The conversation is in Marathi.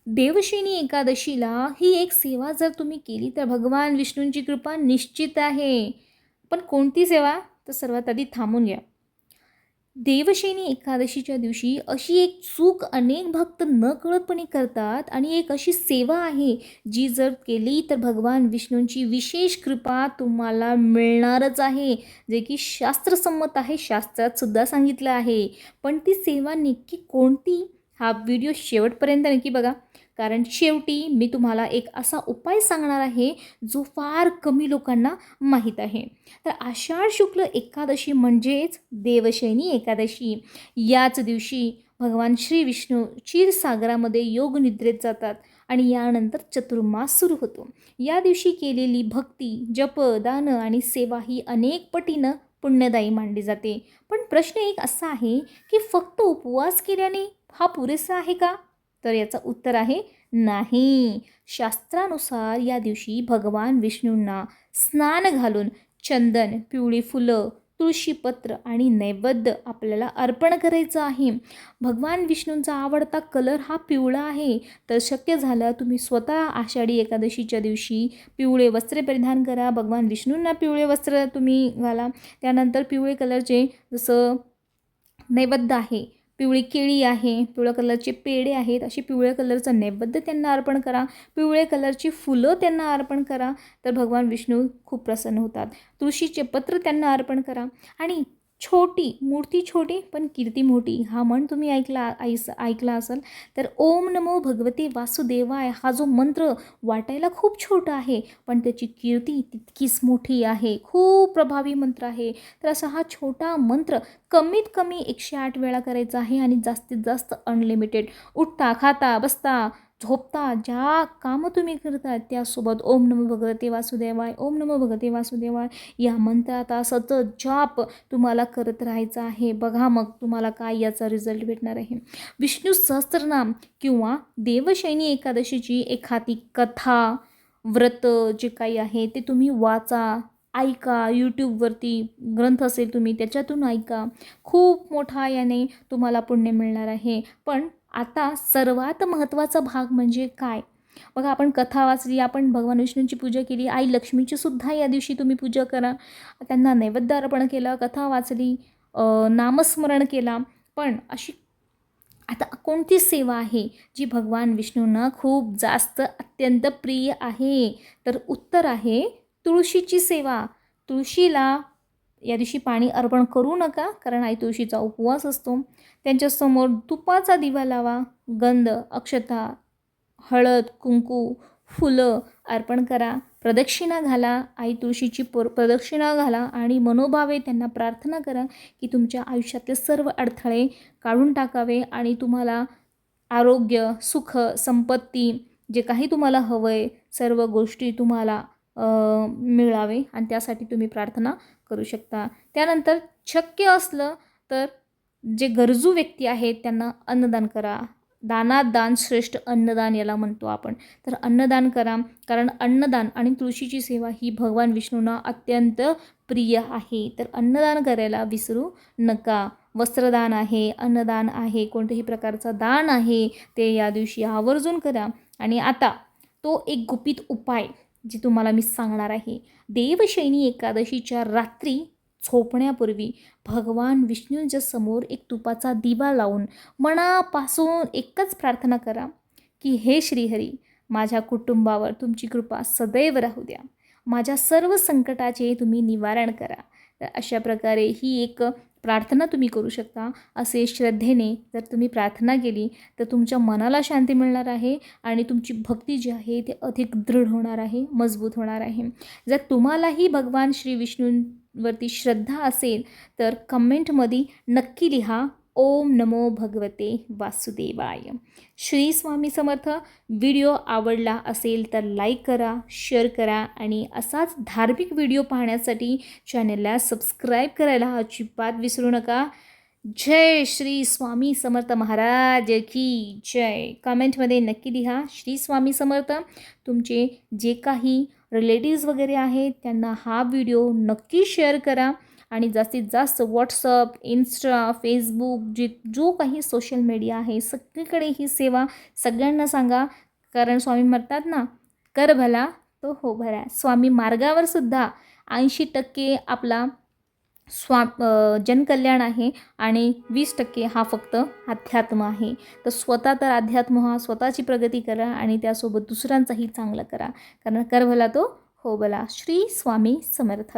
देवशयनी एकादशीला ही एक सेवा जर तुम्ही केली तर भगवान विष्णूंची कृपा निश्चित आहे. पण कोणती सेवा? तर सर्वात आधी थांबून घ्या. देवशयनी एकादशीच्या दिवशी अशी एक चूक अनेक भक्त नकळतपणे करतात आणि एक अशी सेवा आहे जी जर केली तर भगवान विष्णूंची विशेष कृपा तुम्हाला मिळणारच आहे, जे की शास्त्रसंमत आहे, शास्त्रात सुद्धा सांगितलं आहे. पण ती सेवा नक्की कोणती? हा व्हिडिओ शेवटपर्यंत नक्की बघा, कारण शेवटी मी तुम्हाला एक असा उपाय सांगणार आहे जो फार कमी लोकांना माहीत आहे. तर आषाढ शुक्ल एकादशी म्हणजेच देवशयनी एकादशी. याच दिवशी भगवान श्री विष्णू क्षीरसागरामध्ये योग निद्रेत जातात आणि यानंतर चतुर्मास सुरू होतो. या दिवशी केलेली भक्ती, जप, दान आणि सेवा ही अनेक पटीनं पुण्यदायी मानली जाते. पण प्रश्न एक असा आहे की फक्त उपवास केल्याने हा पुरेसा आहे का? तर याचं उत्तर आहे नाही. शास्त्रानुसार या दिवशी भगवान विष्णूंना स्नान घालून चंदन, पिवळी फुलं, तुळशीपत्र आणि नैवेद्य आपल्याला अर्पण करायचं आहे. भगवान विष्णूंचा आवडता कलर हा पिवळा आहे. तर शक्य झालं तुम्ही स्वतः आषाढी एकादशीच्या दिवशी पिवळे वस्त्रे परिधान करा. भगवान विष्णूंना पिवळे वस्त्र तुम्ही घाला. त्यानंतर पिवळे कलरचे जसं नैवेद्य आहे, पिवळी केळी आहे, पिवळ्या कलरचे पेढे आहेत, अशी पिवळ्या कलरचं नैवेद्य त्यांना अर्पण करा. पिवळे कलरची फुलं त्यांना अर्पण करा. तर भगवान विष्णू खूप प्रसन्न होतात. तुळशीचे पत्र त्यांना अर्पण करा. आणि छोटी मूर्ती छोटी पण कीर्ती मोठी हा म्हण तुम्ही ऐकला असेल. तर ओम नमो भगवते वासुदेवाय हा जो मंत्र वाटायला खूप छोटा आहे पण त्याची कीर्ती तितकीच मोठी आहे. खूप प्रभावी मंत्र आहे. तर असा हा छोटा मंत्र कमीत कमी 108 वेळा करायचा आहे आणि जास्तीत जास्त अनलिमिटेड. उठता, खाता, बसता, झोपता ज्या कामं तुम्ही करता त्यासोबत ओम नमो भगवते वासुदेवाय, ओम नमो भगवते वासुदेवाय या मंत्राचा सतत जाप तुम्हाला करत राहायचं आहे. बघा मग तुम्हाला काय याचा रिझल्ट भेटणार आहे. विष्णू सहस्त्रनाम किंवा देवशयनी एकादशीची एखादी कथा, व्रत जे काही आहे ते तुम्ही वाचा, ऐका. यूट्यूबवरती ग्रंथ असेल तुम्ही त्याच्यातून ऐका. खूप मोठा याने तुम्हाला पुण्य मिळणार आहे. पण आता सर्वात महत्त्वाचा भाग म्हणजे काय? बघा, आपण कथा वाचली, आपण भगवान विष्णूंची पूजा केली, आई लक्ष्मीची सुद्धा या दिवशी तुम्ही पूजा करा. त्यांना नैवेद्य अर्पण केलं, कथा वाचली, नामस्मरण केला. पण अशी आता कोणती सेवा आहे जी भगवान विष्णूंना खूप जास्त अत्यंत प्रिय आहे? तर उत्तर आहे तुळशीची सेवा. तुळशीला या दिवशी पाणी अर्पण करू नका, कारण आई तुळशीचा उपवास असतो. त्यांच्यासमोर तुपाचा दिवा लावा. गंध, अक्षता, हळद, कुंकू, फुलं अर्पण करा. प्रदक्षिणा घाला. आई तुळशीची प्रदक्षिणा घाला आणि मनोभावे त्यांना प्रार्थना करा की तुमच्या आयुष्यातले सर्व अडथळे काढून टाकावे आणि तुम्हाला आरोग्य, सुख, संपत्ती जे काही तुम्हाला हवं आहे सर्व गोष्टी तुम्हाला मिळावे आणि त्यासाठी तुम्ही प्रार्थना करू शकता. त्यानंतर शक्य असलं तर जे गरजू व्यक्ती आहेत त्यांना अन्नदान करा. दानात दान श्रेष्ठ अन्नदान याला म्हणतो आपण. तर अन्नदान करा, कारण अन्नदान आणि तुळशीची सेवा ही भगवान विष्णूंना अत्यंत प्रिय आहे. तर अन्नदान करायला विसरू नका. वस्त्रदान आहे, अन्नदान आहे, कोणत्याही प्रकारचं दान आहे ते या दिवशी आवर्जून करा. आणि आता तो एक गुपित उपाय जे तुम्हाला मी सांगणार आहे. देवशयनी एकादशीच्या रात्री झोपण्यापूर्वी भगवान विष्णूंच्या समोर एक तुपाचा दिवा लावून मनापासून एकच प्रार्थना करा की हे श्रीहरी, माझ्या कुटुंबावर तुमची कृपा सदैव राहू द्या. माझ्या सर्व संकटाचे तुम्ही निवारण करा. तर अशा प्रकारे ही एक प्रार्थना तुम्ही करू शकता. असे श्रद्धेने जर तुम्ही प्रार्थना केली तर तुमच्या मनाला शांती मिळणार आहे आणि तुमची भक्ती जी आहे ते अधिक दृढ होणार आहे, मजबूत होणार आहे. जर तुम्हालाही भगवान श्री विष्णूंवरती श्रद्धा असेल तर कमेंटमध्ये नक्की लिहा ओम नमो भगवते वासुदेवाय. श्री स्वामी समर्थ. व्हिडिओ आवडला असेल तर लाईक करा, शेअर करा आणि असाच धार्मिक व्हिडिओ पाहण्यासाठी चॅनलला सबस्क्राईब करायला अजिबात विसरू नका. जय श्री स्वामी समर्थ महाराज की जय. कमेंटमध्ये नक्की लिहा श्री स्वामी समर्थ. तुमचे जे काही रिलेटिव्स वगैरे आहेत त्यांना हा व्हिडिओ नक्की शेअर करा आणि जास्तीत जास्त व्हॉट्सअप, इन्स्टा, फेसबुक जो काही सोशल मीडिया आहे सगळीकडे ही सेवा सगळ्यांना सांगा. कारण स्वामी म्हणतात ना, कर भला तो हो भला. स्वामी मार्गावर सुद्धा 80% आपला जनकल्याण आहे आणि 20% हा फक्त अध्यात्म आहे. तर स्वतः तर अध्यात्म हा स्वतःची प्रगती करा आणि त्यासोबत दुसऱ्यांचाही चांगलं करा. कारण कर भला तो हो भला. श्री स्वामी समर्थ.